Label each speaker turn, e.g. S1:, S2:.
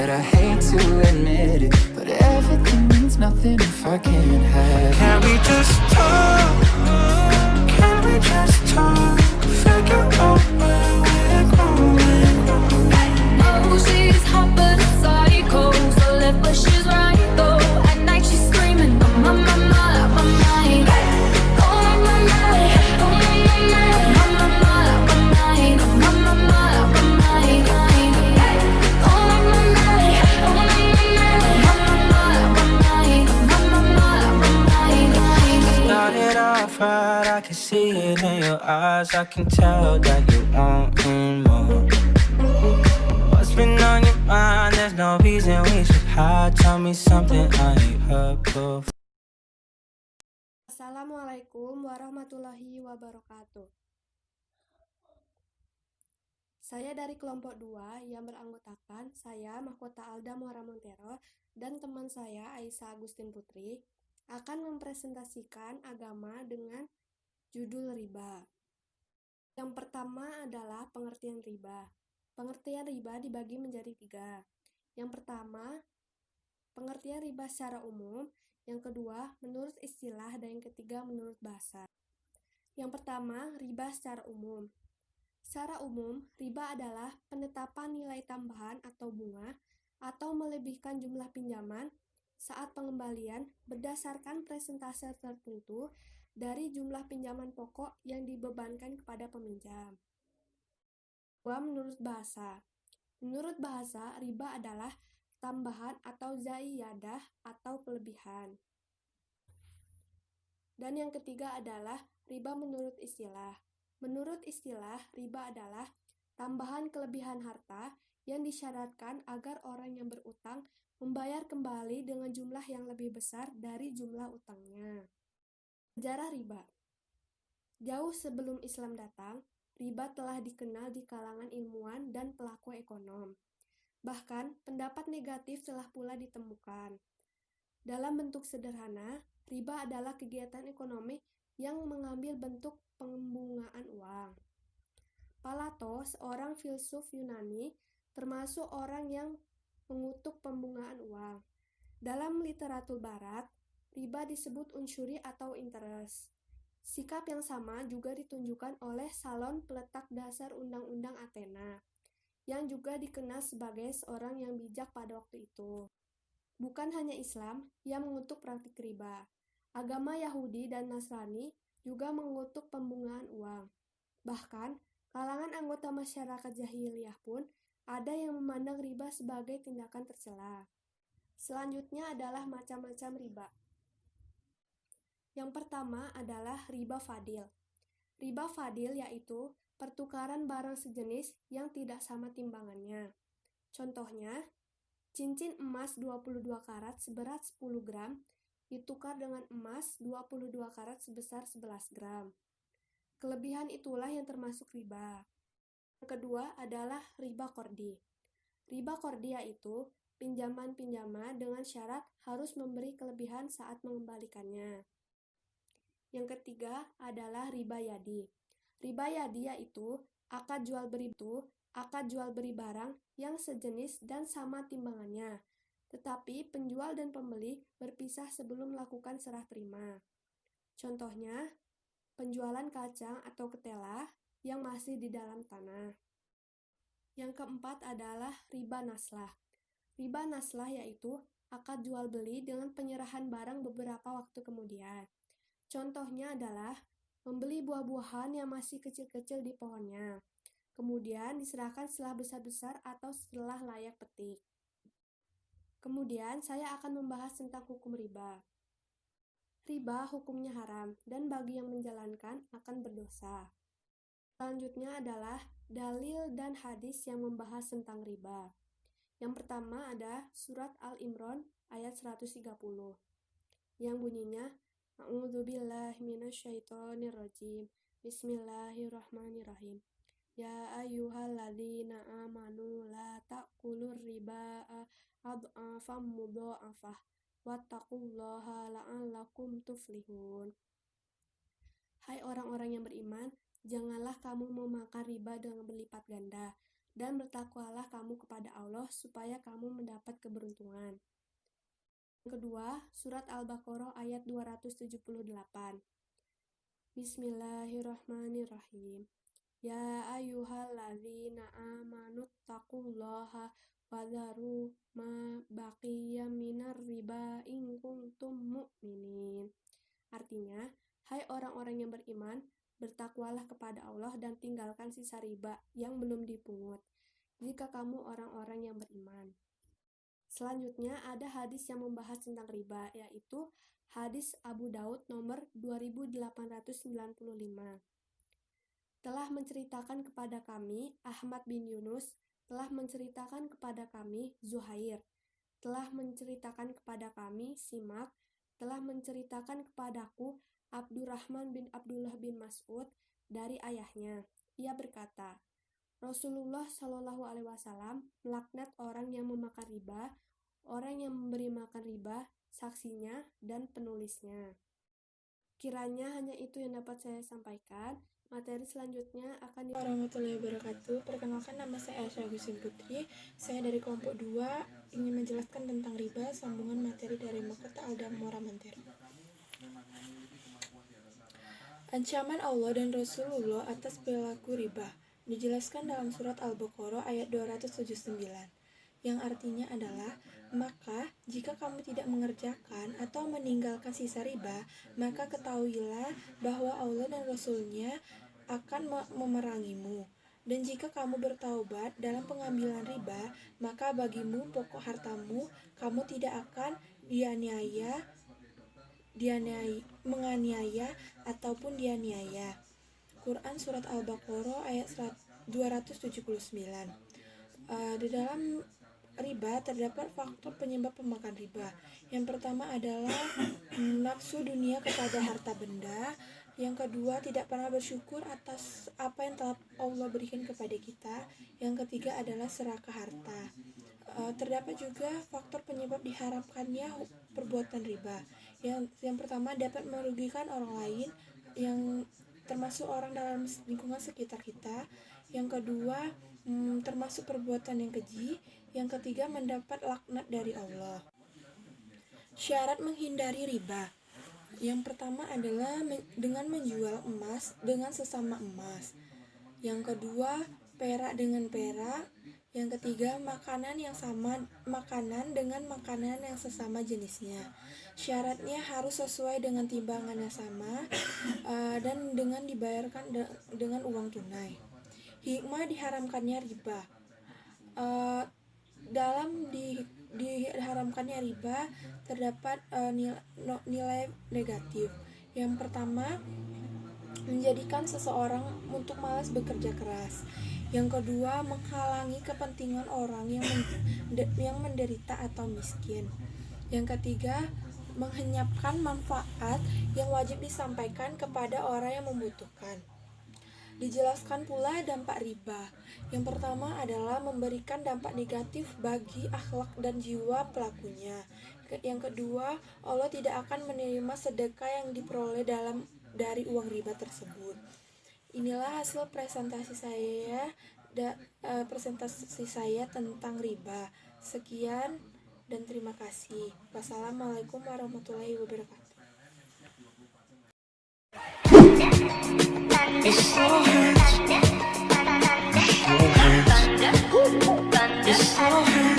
S1: but I hate to admit it. But everything means nothing if I can't have it. Can we just talk? Can we just talk? Figure out where we're going.
S2: Oh, she's hot but a psycho. So left but she's right though. At night she's screaming, I'm on my mind, my mind. Oh my mind, oh my mind, my mind, my mind, my mind, my mind. Oh my mind, oh my mind, my mind, my mind, my mind.
S1: Started off right, I can see it in your eyes. I can tell that you want more. What's been on your mind? There's no reason we should hide. Tell me something I ain't heard before.
S3: Assalamualaikum warahmatullahi wabarakatuh. Saya dari kelompok 2 yang beranggotakan saya Mahkota Alda Muara Montero dan teman saya Aisyah Agustin Putri akan mempresentasikan agama dengan judul riba. Yang pertama adalah pengertian riba. Pengertian riba dibagi menjadi 3. Yang pertama, pengertian riba secara umum. Yang kedua, menurut istilah, dan yang ketiga, menurut bahasa. Yang pertama, riba secara umum. Secara umum, riba adalah penetapan nilai tambahan atau bunga atau melebihkan jumlah pinjaman saat pengembalian berdasarkan persentase tertentu dari jumlah pinjaman pokok yang dibebankan kepada peminjam. Kedua, menurut bahasa. Menurut bahasa, riba adalah tambahan atau zaiyadah atau kelebihan. Dan yang ketiga adalah riba menurut istilah. Menurut istilah, riba adalah tambahan kelebihan harta yang disyaratkan agar orang yang berutang membayar kembali dengan jumlah yang lebih besar dari jumlah utangnya. Sejarah riba. Jauh sebelum Islam datang, riba telah dikenal di kalangan ilmuwan dan pelaku ekonom. Bahkan, pendapat negatif telah pula ditemukan. Dalam bentuk sederhana, riba adalah kegiatan ekonomi yang mengambil bentuk pembungaan uang. Plato, seorang filsuf Yunani, termasuk orang yang mengutuk pembungaan uang. Dalam literatur barat, riba disebut unsuri atau interest. Sikap yang sama juga ditunjukkan oleh Salon, peletak dasar Undang-Undang Athena, yang juga dikenal sebagai seorang yang bijak pada waktu itu. Bukan hanya Islam yang mengutuk praktik riba. Agama Yahudi dan Nasrani juga mengutuk pembungaan uang. Bahkan, kalangan anggota masyarakat jahiliyah pun ada yang memandang riba sebagai tindakan tercela. Selanjutnya adalah macam-macam riba. Yang pertama adalah riba fadil. Riba fadil yaitu pertukaran barang sejenis yang tidak sama timbangannya. Contohnya, cincin emas 22 karat seberat 10 gram ditukar dengan emas 22 karat sebesar 11 gram. Kelebihan itulah yang termasuk riba. Yang kedua adalah riba kordi. Riba kordi yaitu pinjaman-pinjaman dengan syarat harus memberi kelebihan saat mengembalikannya. Yang ketiga adalah riba yadi. Riba yadi yaitu akad jual beli barang yang sejenis dan sama timbangannya, tetapi penjual dan pembeli berpisah sebelum melakukan serah terima. Contohnya, penjualan kacang atau ketela yang masih di dalam tanah. Yang keempat adalah riba naslah. Riba naslah yaitu akad jual beli dengan penyerahan barang beberapa waktu kemudian. Contohnya adalah membeli buah-buahan yang masih kecil-kecil di pohonnya, kemudian diserahkan setelah besar-besar atau setelah layak petik. Kemudian saya akan membahas tentang hukum riba. Riba hukumnya haram dan bagi yang menjalankan akan berdosa. Selanjutnya adalah dalil dan hadis yang membahas tentang riba. Yang pertama ada surat Al-Imran ayat 130 yang bunyinya A'udzubillahi minasyaitonirrajim. Bismillahirrahmanirrahim. Ya ayyuhalladzina amanu la ta'kulur riba ad'afam mudha'afah wattaqullaha la'allakum tuflihun. Hai orang-orang yang beriman, janganlah kamu memakan riba dengan berlipat ganda. dan bertakwalah kamu kepada Allah supaya kamu mendapat keberuntungan. Yang kedua, surat Al-Baqarah ayat 278. Bismillahirrahmanirrahim. Ya ayyuhalladzina amanu taqullaha wa dharu ma baqiya minar riba in kuntum mu'minin. Artinya, hai orang-orang yang beriman, bertakwalah kepada Allah dan tinggalkan sisa riba yang belum dipungut, jika kamu orang-orang yang beriman. Selanjutnya ada hadis yang membahas tentang riba, yaitu hadis Abu Daud nomor 2895. Telah menceritakan kepada kami Ahmad bin Yunus, telah menceritakan kepada kami Zuhair, telah menceritakan kepada kami Simak, telah menceritakan kepadaku Abdurrahman bin Abdullah bin Mas'ud dari ayahnya. Ia berkata, Rasulullah Shallallahu Alaihi Wasallam melaknat orang yang memakan riba, orang yang memberi makan riba, saksinya, dan penulisnya. Kiranya hanya itu yang dapat saya sampaikan. Materi selanjutnya akan
S4: Warahmatullahi wabarakatuh. Perkenalkan, nama saya Aisyah Gusin Putri. Saya dari kelompok 2 ingin menjelaskan tentang riba, sambungan materi dari Mahkota Al-Muara Mantero. Ancaman Allah dan Rasulullah atas perilaku riba dijelaskan dalam surat Al-Baqarah ayat 279, yang artinya adalah, maka jika kamu tidak mengerjakan atau meninggalkan sisa riba, maka ketahuilah bahwa Allah dan Rasul-Nya akan memerangimu. Dan jika kamu bertaubat dalam pengambilan riba, maka bagimu pokok hartamu, kamu tidak akan menganiaya ataupun dianiaya. Quran Surat Al-Baqarah ayat 279. Di dalam riba terdapat faktor penyebab pemakan riba. Yang pertama adalah nafsu dunia kepada harta benda. Yang kedua, tidak pernah bersyukur atas apa yang telah Allah berikan kepada kita. Yang ketiga adalah serakah harta. Terdapat juga faktor penyebab diharamkannya perbuatan riba. Yang pertama, dapat merugikan orang lain, yang termasuk orang dalam lingkungan sekitar kita. Yang kedua, termasuk perbuatan yang keji. Yang ketiga, mendapat laknat dari Allah. Syarat menghindari riba. Yang pertama adalah dengan menjual emas dengan sesama emas. Yang kedua, perak dengan perak. Yang ketiga, makanan dengan makanan yang sesama jenisnya. Syaratnya harus sesuai dengan timbangan yang sama dan dengan dibayarkan dengan uang tunai. Hikmah diharamkannya riba. Dalam diharamkannya riba terdapat nilai negatif. Yang pertama, menjadikan seseorang untuk malas bekerja keras. Yang kedua, menghalangi kepentingan orang yang menderita atau miskin. Yang ketiga, menghenyapkan manfaat yang wajib disampaikan kepada orang yang membutuhkan. Dijelaskan pula dampak riba. Yang pertama adalah memberikan dampak negatif bagi akhlak dan jiwa pelakunya. Yang kedua, Allah tidak akan menerima sedekah yang diperoleh dari uang riba tersebut. Inilah hasil presentasi saya tentang riba. Sekian dan terima kasih. Wassalamualaikum warahmatullahi wabarakatuh.
S1: It's so hard.